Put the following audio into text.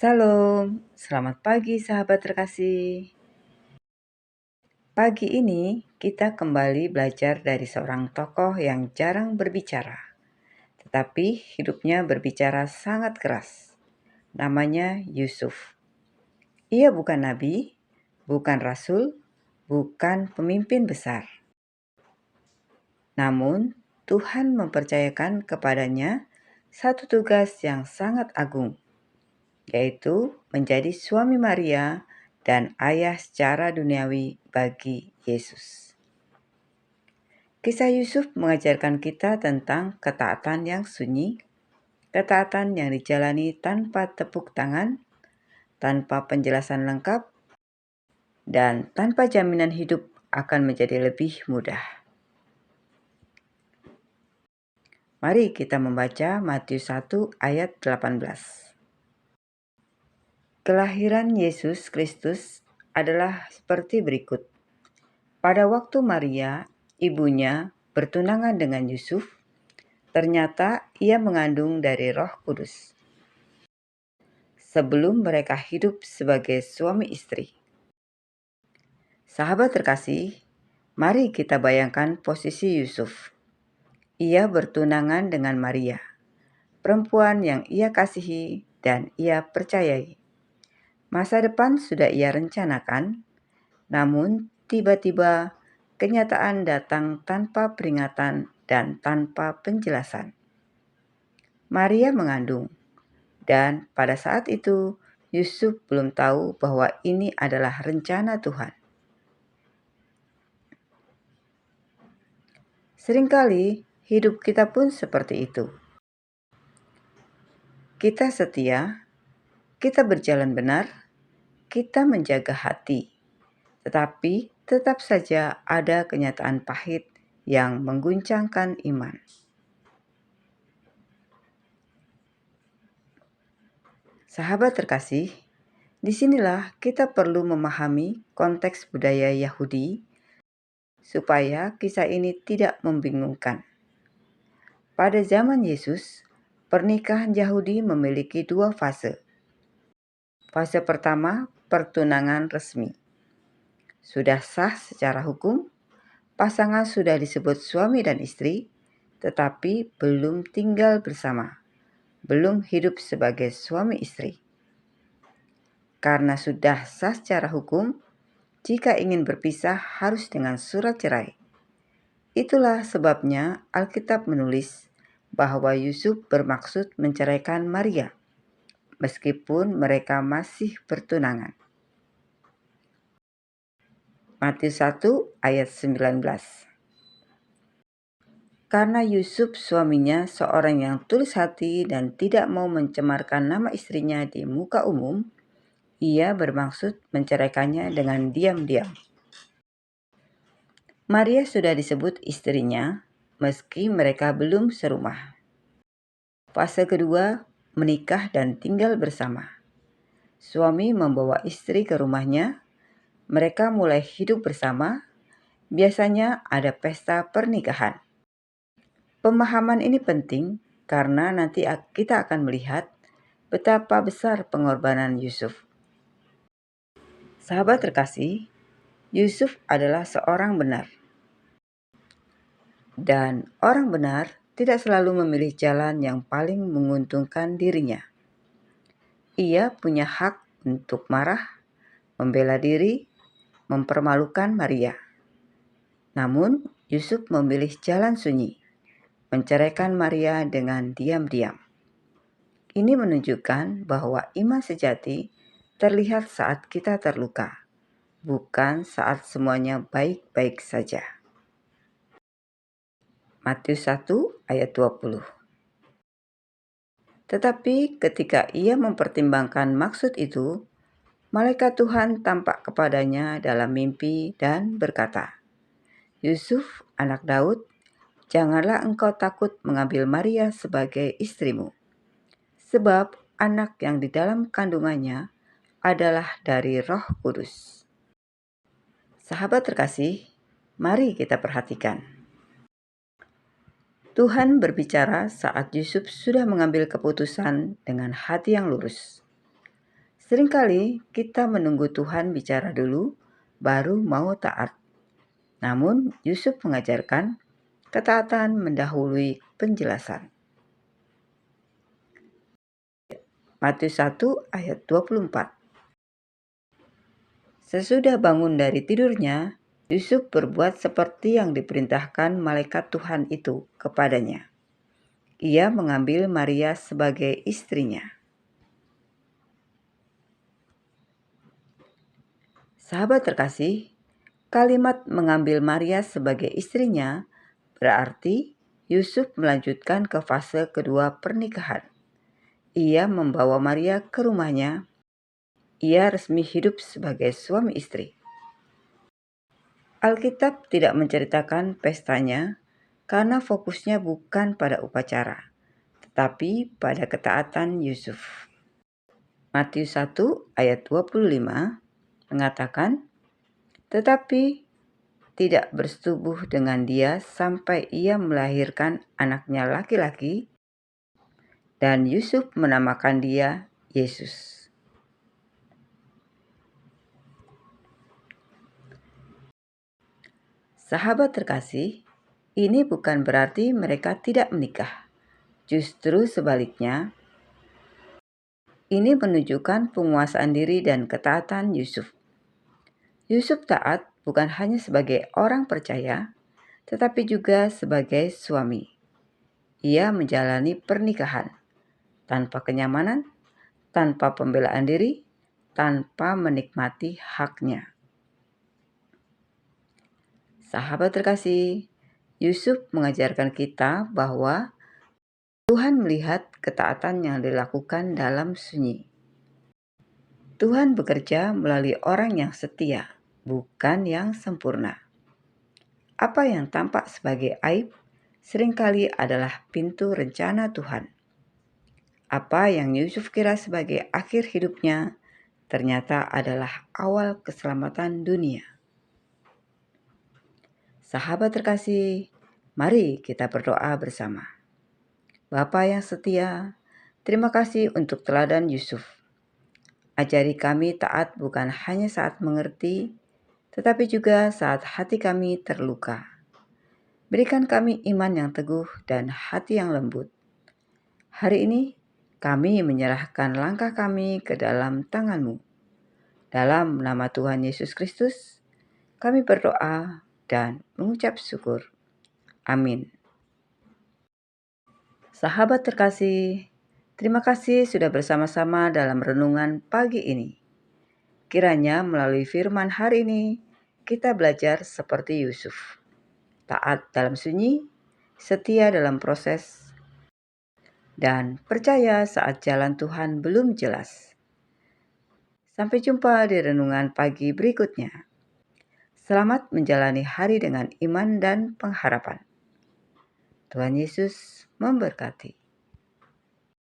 Salam, selamat pagi sahabat terkasih. Pagi ini kita kembali belajar dari seorang tokoh yang jarang berbicara, tetapi hidupnya berbicara sangat keras. Namanya Yusuf. Ia bukan nabi, bukan rasul, bukan pemimpin besar. Namun Tuhan mempercayakan kepadanya satu tugas yang sangat agung, yaitu menjadi suami Maria dan ayah secara duniawi bagi Yesus. Kisah Yusuf mengajarkan kita tentang ketaatan yang sunyi, ketaatan yang dijalani tanpa tepuk tangan, tanpa penjelasan lengkap, dan tanpa jaminan hidup akan menjadi lebih mudah. Mari kita membaca Matius 1 ayat 18. Kelahiran Yesus Kristus adalah seperti berikut. Pada waktu Maria, ibunya, bertunangan dengan Yusuf, ternyata ia mengandung dari Roh Kudus. Sebelum mereka hidup sebagai suami istri. Sahabat terkasih, mari kita bayangkan posisi Yusuf. Ia bertunangan dengan Maria, perempuan yang ia kasihi dan ia percayai. Masa depan sudah ia rencanakan, namun tiba-tiba kenyataan datang tanpa peringatan dan tanpa penjelasan. Maria mengandung, dan pada saat itu Yusuf belum tahu bahwa ini adalah rencana Tuhan. Seringkali hidup kita pun seperti itu. Kita setia, kita berjalan benar, kita menjaga hati, tetapi tetap saja ada kenyataan pahit yang mengguncangkan iman. Sahabat terkasih, disinilah kita perlu memahami konteks budaya Yahudi supaya kisah ini tidak membingungkan. Pada zaman Yesus, pernikahan Yahudi memiliki dua fase. Fase pertama, pertunangan resmi. Sudah sah secara hukum, pasangan sudah disebut suami dan istri, tetapi belum tinggal bersama, belum hidup sebagai suami istri. Karena sudah sah secara hukum, jika ingin berpisah harus dengan surat cerai. Itulah sebabnya Alkitab menulis bahwa Yusuf bermaksud menceraikan Maria, meskipun mereka masih bertunangan. Matius 1 ayat 19. Karena Yusuf suaminya seorang yang tulus hati dan tidak mau mencemarkan nama istrinya di muka umum, ia bermaksud menceraikannya dengan diam-diam. Maria sudah disebut istrinya, meski mereka belum serumah. Fase kedua, menikah dan tinggal bersama. Suami membawa istri ke rumahnya, mereka mulai hidup bersama, biasanya ada pesta pernikahan. Pemahaman ini penting karena nanti kita akan melihat betapa besar pengorbanan Yusuf. Sahabat terkasih, Yusuf adalah seorang benar. Dan orang benar tidak selalu memilih jalan yang paling menguntungkan dirinya. Ia punya hak untuk marah, membela diri, mempermalukan Maria. Namun, Yusuf memilih jalan sunyi, menceraikan Maria dengan diam-diam. Ini menunjukkan bahwa iman sejati terlihat saat kita terluka, bukan saat semuanya baik-baik saja. Matius 1 ayat 20. Tetapi ketika ia mempertimbangkan maksud itu, malaikat Tuhan tampak kepadanya dalam mimpi dan berkata, "Yusuf, anak Daud, janganlah engkau takut mengambil Maria sebagai istrimu. Sebab anak yang di dalam kandungannya adalah dari Roh Kudus." Sahabat terkasih, mari kita perhatikan. Tuhan berbicara saat Yusuf sudah mengambil keputusan dengan hati yang lurus. Seringkali kita menunggu Tuhan bicara dulu, baru mau taat. Namun, Yusuf mengajarkan ketaatan mendahului penjelasan. Matius 1 ayat 24. Sesudah bangun dari tidurnya, Yusuf berbuat seperti yang diperintahkan malaikat Tuhan itu kepadanya. Ia mengambil Maria sebagai istrinya. Sahabat terkasih, kalimat mengambil Maria sebagai istrinya berarti Yusuf melanjutkan ke fase kedua pernikahan. Ia membawa Maria ke rumahnya. Ia resmi hidup sebagai suami istri. Alkitab tidak menceritakan pestanya karena fokusnya bukan pada upacara, tetapi pada ketaatan Yusuf. Matius 1 ayat 25 mengatakan, tetapi tidak bersetubuh dengan dia sampai ia melahirkan anaknya laki-laki, dan Yusuf menamakan dia Yesus. Sahabat terkasih, ini bukan berarti mereka tidak menikah. Justru sebaliknya, ini menunjukkan penguasaan diri dan ketaatan Yusuf. Yusuf taat bukan hanya sebagai orang percaya, tetapi juga sebagai suami. Ia menjalani pernikahan tanpa kenyamanan, tanpa pembelaan diri, tanpa menikmati haknya. Sahabat terkasih, Yusuf mengajarkan kita bahwa Tuhan melihat ketaatan yang dilakukan dalam sunyi. Tuhan bekerja melalui orang yang setia, bukan yang sempurna. Apa yang tampak sebagai aib seringkali adalah pintu rencana Tuhan. Apa yang Yusuf kira sebagai akhir hidupnya ternyata adalah awal keselamatan dunia. Sahabat terkasih, mari kita berdoa bersama. Bapa yang setia, terima kasih untuk teladan Yusuf. Ajari kami taat bukan hanya saat mengerti, tetapi juga saat hati kami terluka. Berikan kami iman yang teguh dan hati yang lembut. Hari ini, kami menyerahkan langkah kami ke dalam tangan-Mu. Dalam nama Tuhan Yesus Kristus, kami berdoa dan mengucap syukur. Amin. Sahabat terkasih, terima kasih sudah bersama-sama dalam renungan pagi ini. Kiranya melalui firman hari ini, kita belajar seperti Yusuf. Taat dalam sunyi, setia dalam proses, dan percaya saat jalan Tuhan belum jelas. Sampai jumpa di renungan pagi berikutnya. Selamat menjalani hari dengan iman dan pengharapan. Tuhan Yesus memberkati.